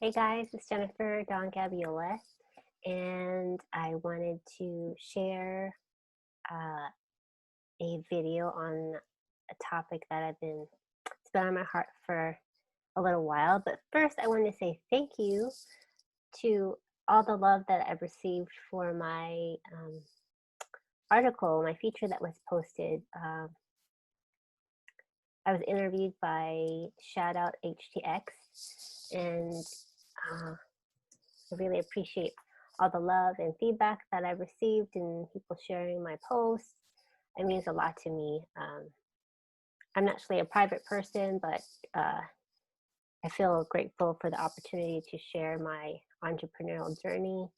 Hey guys, it's Jennifer Don Gabiola, and I wanted to share uh, a video on a topic that it's been on my heart for a little while. But first, I want to say thank you to all the love that I've received for my article, my feature that was posted. I was interviewed by Shout Out HTX, and I really appreciate all the love and feedback that I've received and people sharing my posts. It means a lot to me. I'm naturally a private person, but I feel grateful for the opportunity to share my entrepreneurial journey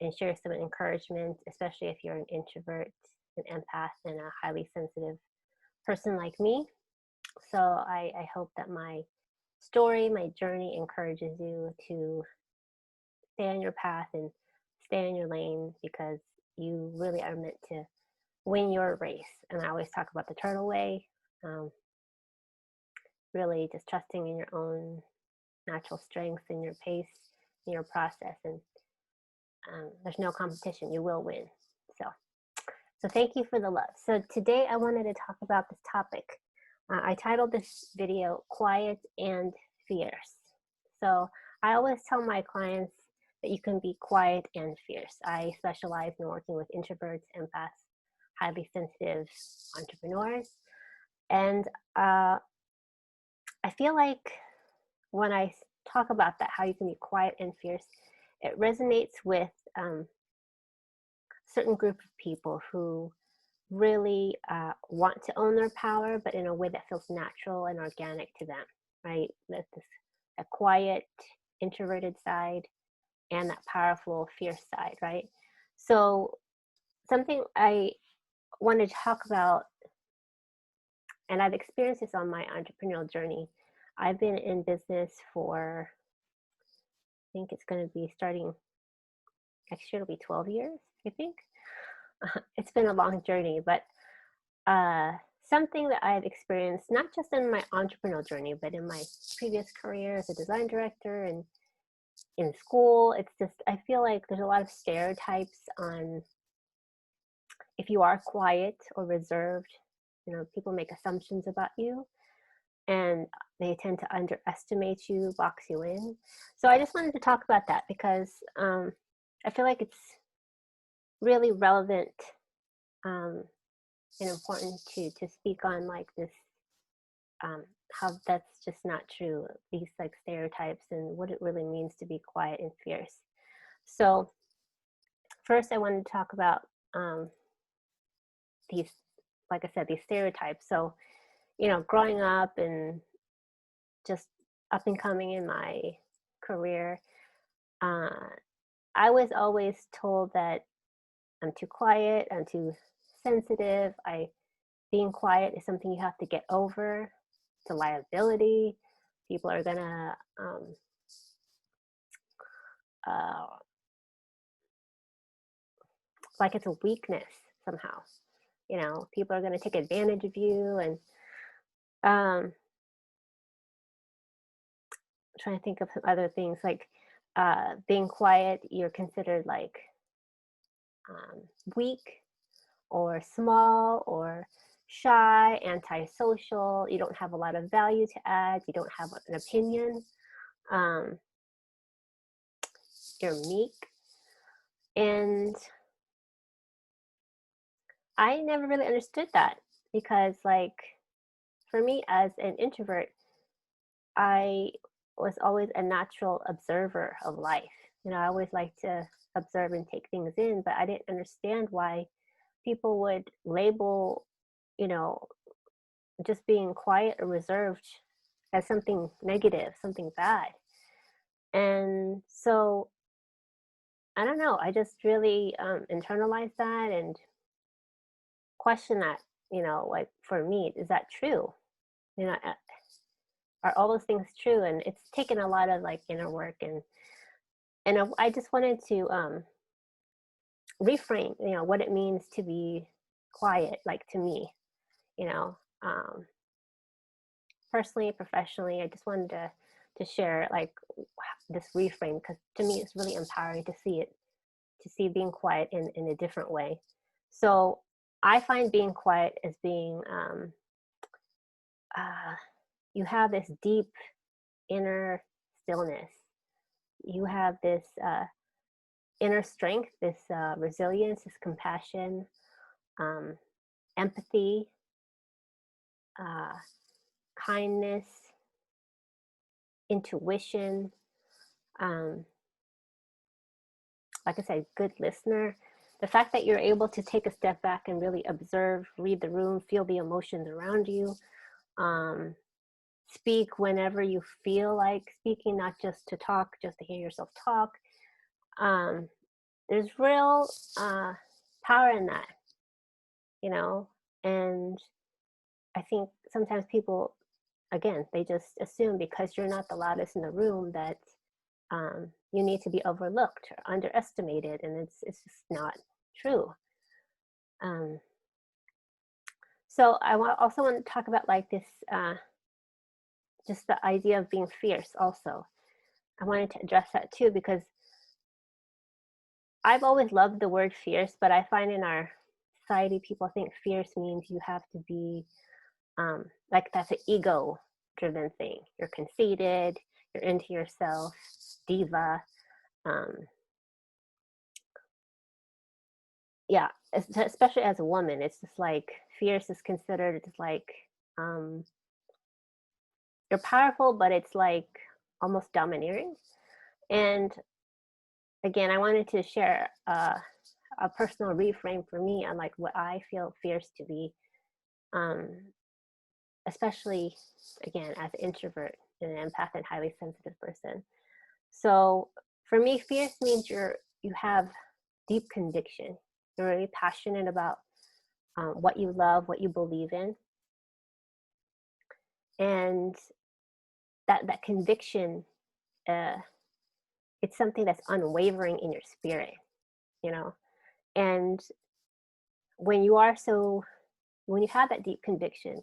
and share some encouragement, especially if you're an introvert, an empath, and a highly sensitive person like me. So I hope that my story, my journey encourages you to stay on your path and stay in your lane because you really are meant to win your race. And I always talk about the turtle way, really just trusting in your own natural strength and your pace and your process. And there's no competition. You will win. So thank you for the love. So today I wanted to talk about this topic. I titled this video Quiet and Fierce. So I always tell my clients that you can be quiet and fierce. I specialize in working with introverts, empaths, highly sensitive entrepreneurs. And I feel like when I talk about that, how you can be quiet and fierce, it resonates with a certain group of people who really want to own their power, but in a way that feels natural and organic to them, right? That's a quiet, introverted side and that powerful, fierce side, right? So something I want to talk about, and I've experienced this on my entrepreneurial journey. I've been in business for, I think it's going to be starting next year, it'll be 12 years, I think. It's been a long journey, but something that I've experienced, not just in my entrepreneurial journey, but in my previous career as a design director and in school, it's just, I feel like there's a lot of stereotypes on if you are quiet or reserved, people make assumptions about you and they tend to underestimate you, box you in. So I just wanted to talk about that because I feel like it's really relevant and important to speak on like this, how that's just not true, these like stereotypes and what it really means to be quiet and fierce. So first I wanted to talk about these, like I said, these stereotypes. So, growing up and just up and coming in my career, I was always told that I'm too quiet, I'm too sensitive. Being quiet is something you have to get over. It's a liability. People are gonna like it's a weakness somehow. People are gonna take advantage of you, and trying to think of some other things like being quiet. You're considered like weak or small or shy, antisocial. You don't have a lot of value to add. You don't have an opinion. Um, you're meek. And I never really understood that because, like, for me as an introvert, I was always a natural observer of life. I always like to observe and take things in, but I didn't understand why people would label, you know, just being quiet or reserved as something negative, something bad. And so I don't know, I just really internalized that and questioned that, like for me, is that true? Are all those things true? And it's taken a lot of like inner work and I just wanted to reframe, what it means to be quiet, like to me, you know, um, personally, professionally. I just wanted to to share like this reframe, because to me it's really empowering to see it, to see being quiet in a different way. So I find being quiet as being uh, you have this deep inner stillness. You have this inner strength, this resilience, this compassion, um, empathy, uh, kindness, intuition. Um, like I said, good listener. The fact that you're able to take a step back and really observe, read the room, feel the emotions around you, um, speak whenever you feel like speaking, not just to talk, just to hear yourself talk. Um, there's real power in that, you know, and I think sometimes people, again, they just assume because you're not the loudest in the room that you need to be overlooked or underestimated, and it's just not true. Um, so also want to talk about like this, just the idea of being fierce. Also, I wanted to address that too because I've always loved the word fierce, but I find in our society people think fierce means you have to be like that's an ego-driven thing. You're conceited, you're into yourself, diva. Um, yeah, especially as a woman, it's just like fierce is considered just like um, you're powerful, but it's like almost domineering. And again, I wanted to share a personal reframe for me on like what I feel fierce to be, um, especially again as an introvert and an empath and highly sensitive person. So for me, fierce means you have deep conviction. You're really passionate about what you love, what you believe in, and that conviction, uh, it's something that's unwavering in your spirit, you know. And when you are so, when you have that deep conviction,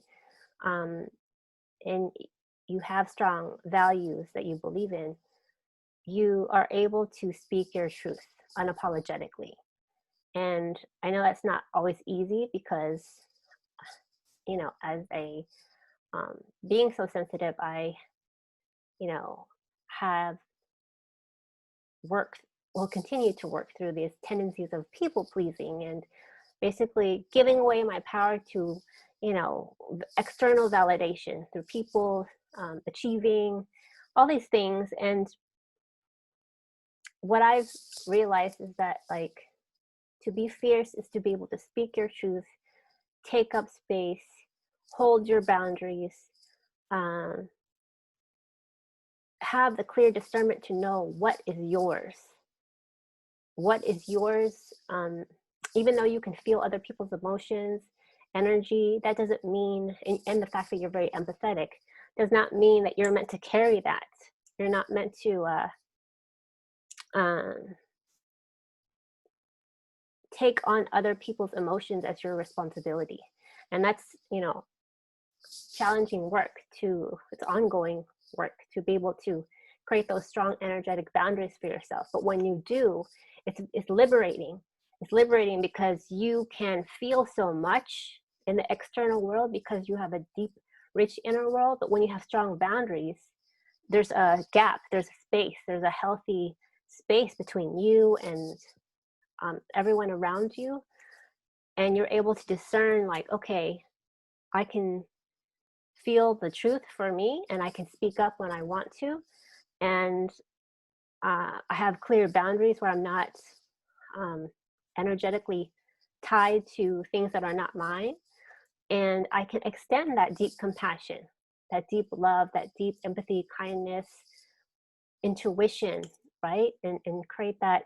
um, and you have strong values that you believe in, you are able to speak your truth unapologetically. And I know that's not always easy because, you know, as a being so sensitive, I, you know, have worked, will continue to work through these tendencies of people pleasing and basically giving away my power to, you know, external validation through people, achieving all these things. And what I've realized is that like to be fierce is to be able to speak your truth, take up space, hold your boundaries, um, have the clear discernment to know what is yours. What is yours, even though you can feel other people's emotions, energy, that doesn't mean, and the fact that you're very empathetic does not mean that you're meant to carry that. You're not meant to um, take on other people's emotions as your responsibility. And that's, you know, challenging work to, it's ongoing work to be able to create those strong energetic boundaries for yourself. But when you do, it's liberating. It's liberating because you can feel so much in the external world because you have a deep, rich inner world. But when you have strong boundaries, there's a gap, there's a space, there's a healthy space between you and everyone around you. And you're able to discern like, okay, I can feel the truth for me and I can speak up when I want to. And I have clear boundaries where I'm not energetically tied to things that are not mine. And I can extend that deep compassion, that deep love, that deep empathy, kindness, intuition, right? And create that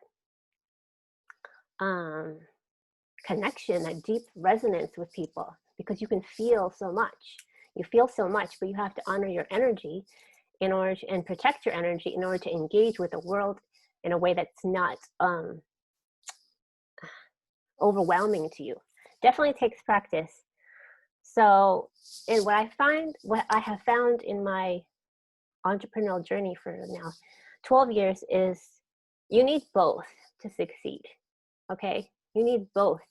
connection, that deep resonance with people because you can feel so much. You feel so much, but you have to honor your energy in order to, and protect your energy in order to engage with the world in a way that's not overwhelming to you. Definitely takes practice. So, and what I have found in my entrepreneurial journey for now 12 years is you need both to succeed. Okay, you need both.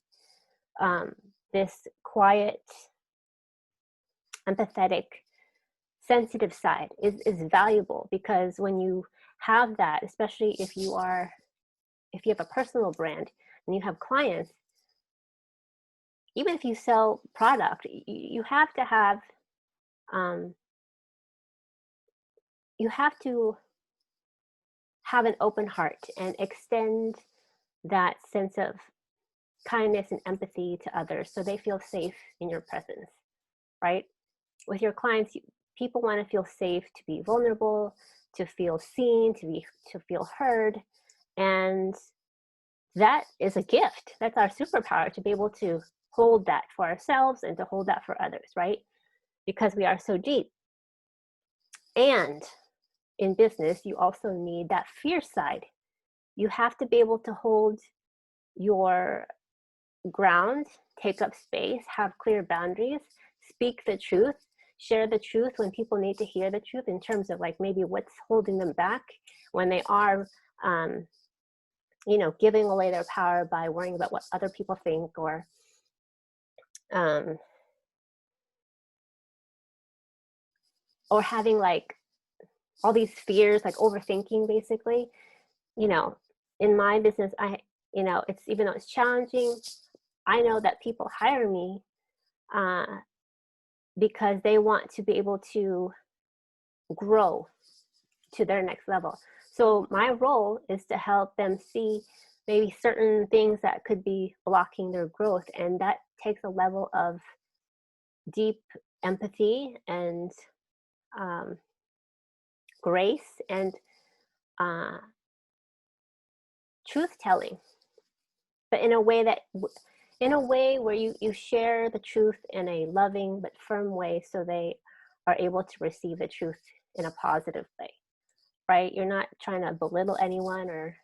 This quiet, empathetic, sensitive side is valuable, because when you have that, especially if you have a personal brand and you have clients, even if you sell product, you have to have an open heart and extend that sense of kindness and empathy to others so they feel safe in your presence, right? With your clients, people want to feel safe to be vulnerable, to feel seen, to feel heard. And that is a gift. That's our superpower, to be able to hold that for ourselves and to hold that for others, right? Because we are so deep. And in business, you also need that fierce side. You have to be able to hold your ground, take up space, have clear boundaries, speak the truth, share the truth when people need to hear the truth, in terms of like maybe what's holding them back when they are giving away their power by worrying about what other people think, or having like all these fears, like overthinking, basically. In my business, it's, even though it's challenging, I know that people hire me because they want to be able to grow to their next level. So my role is to help them see maybe certain things that could be blocking their growth. And that takes a level of deep empathy and grace and truth telling, but in a way where you share the truth in a loving but firm way, so they are able to receive the truth in a positive way, right? You're not trying to belittle anyone or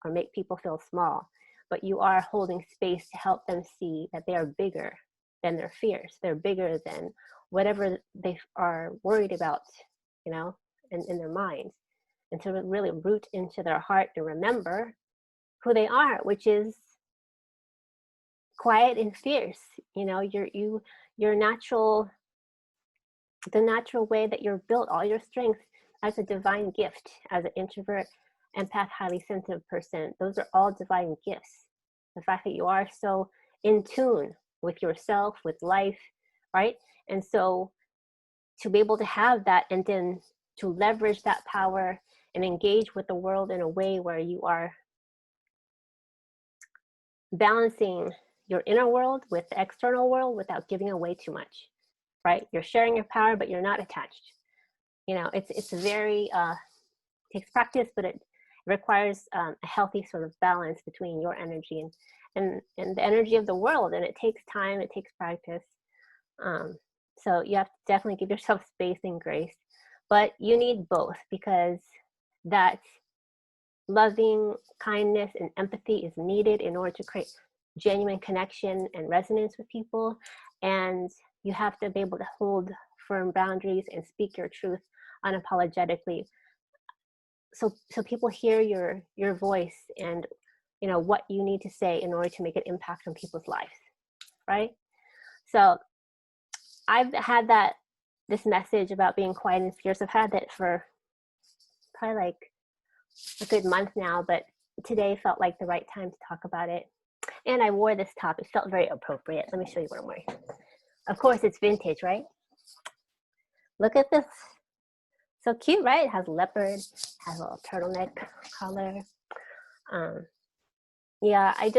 make people feel small, but you are holding space to help them see that they are bigger than their fears. They're bigger than whatever they are worried about, in their minds, and to really root into their heart and remember who they are, which is quiet and fierce. Your natural, the natural way that you're built, all your strengths, as a divine gift, as an introvert, empath, highly sensitive person. Those are all divine gifts. The fact that you are so in tune with yourself, with life, right? And so to be able to have that, and then to leverage that power and engage with the world in a way where you are balancing your inner world with the external world without giving away too much, right? You're sharing your power, but you're not attached. It's very, takes practice, but it requires a healthy sort of balance between your energy and the energy of the world. And it takes time, it takes practice. So you have to definitely give yourself space and grace, but you need both, because that loving kindness and empathy is needed in order to create genuine connection and resonance with people. And you have to be able to hold firm boundaries and speak your truth unapologetically, so people hear your voice and what you need to say in order to make an impact on people's lives, right? So I've had this message about being quiet and fierce. I've had that for probably like a good month now, but today felt like the right time to talk about it. And I wore this top. It felt very appropriate. Let me show you what I'm wearing. Of course, it's vintage, right? Look at this. So cute, right? It has leopard, has a little turtleneck collar. Yeah, I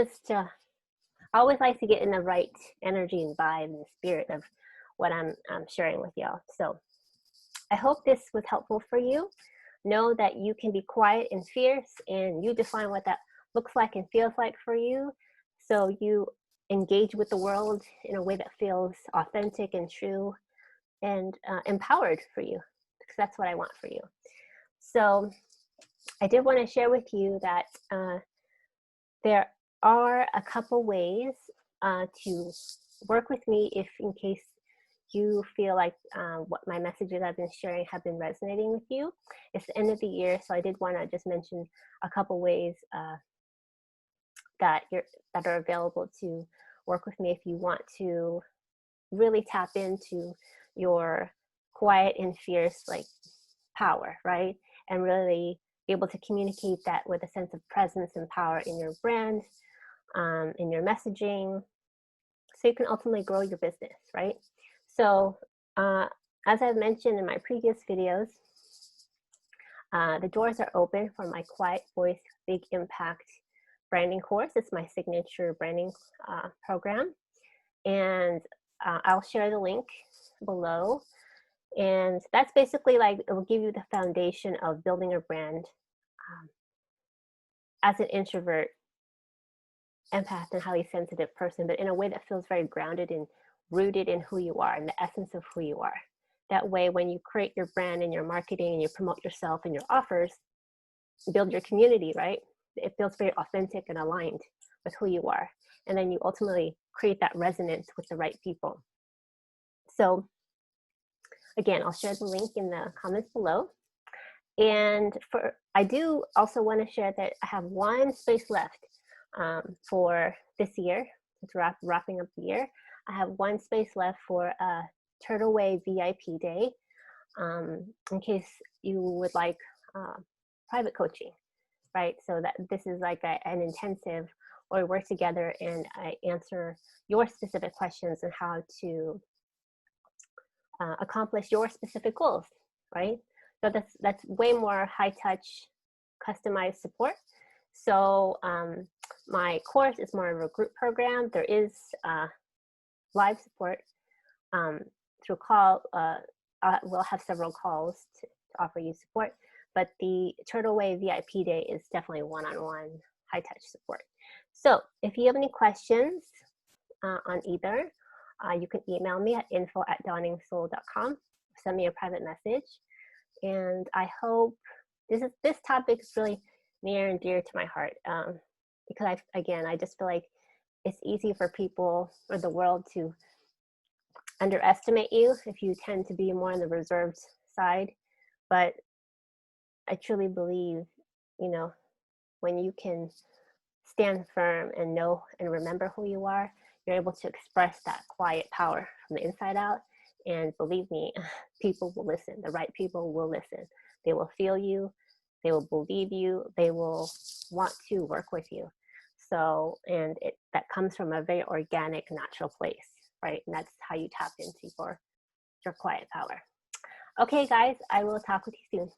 always like to get in the right energy and vibe and spirit of what I'm sharing with y'all. So I hope this was helpful for you. Know that you can be quiet and fierce, and you define what that looks like and feels like for you. So you engage with the world in a way that feels authentic and true and empowered for you, because that's what I want for you. So I did want to share with you that there are a couple ways to work with me, if in case you feel like what my messages I've been sharing have been resonating with you. It's the end of the year, so I did want to just mention a couple ways that are available to work with me if you want to really tap into your quiet and fierce like power, right? And really be able to communicate that with a sense of presence and power in your brand, in your messaging, so you can ultimately grow your business, right? So as I've mentioned in my previous videos, the doors are open for my Quiet Voice Big Impact branding course. It's my signature branding program. And I'll share the link below. And that's basically like, it will give you the foundation of building your brand as an introvert, empath, and highly sensitive person, but in a way that feels very grounded and rooted in who you are and the essence of who you are. That way, when you create your brand and your marketing and you promote yourself and your offers, build your community, right? It feels very authentic and aligned with who you are. And then you ultimately create that resonance with the right people. So again, I'll share the link in the comments below. And I do also want to share that I have one space left for this year. It's wrapping up the year. I have one space left for a Turtle Way VIP day, in case you would like private coaching, right? So that this is like an intensive where we work together and I answer your specific questions and how to accomplish your specific goals, right? So that's way more high touch, customized support. So my course is more of a group program. There is live support through call. We'll have several calls to offer you support, but the Turtle Way VIP day is definitely one-on-one high touch support. So if you have any questions on either, you can email me at info@dawningsoul.com. Send me a private message. And I hope this topic is really near and dear to my heart because I just feel like it's easy for people or the world to underestimate you if you tend to be more on the reserved side. But I truly believe, when you can stand firm and know and remember who you are, you're able to express that quiet power from the inside out. And believe me, people will listen. The right people will listen. They will feel you. They will believe you. They will want to work with you. So, and that comes from a very organic, natural place, right? And that's how you tap into your quiet power. Okay, guys, I will talk with you soon.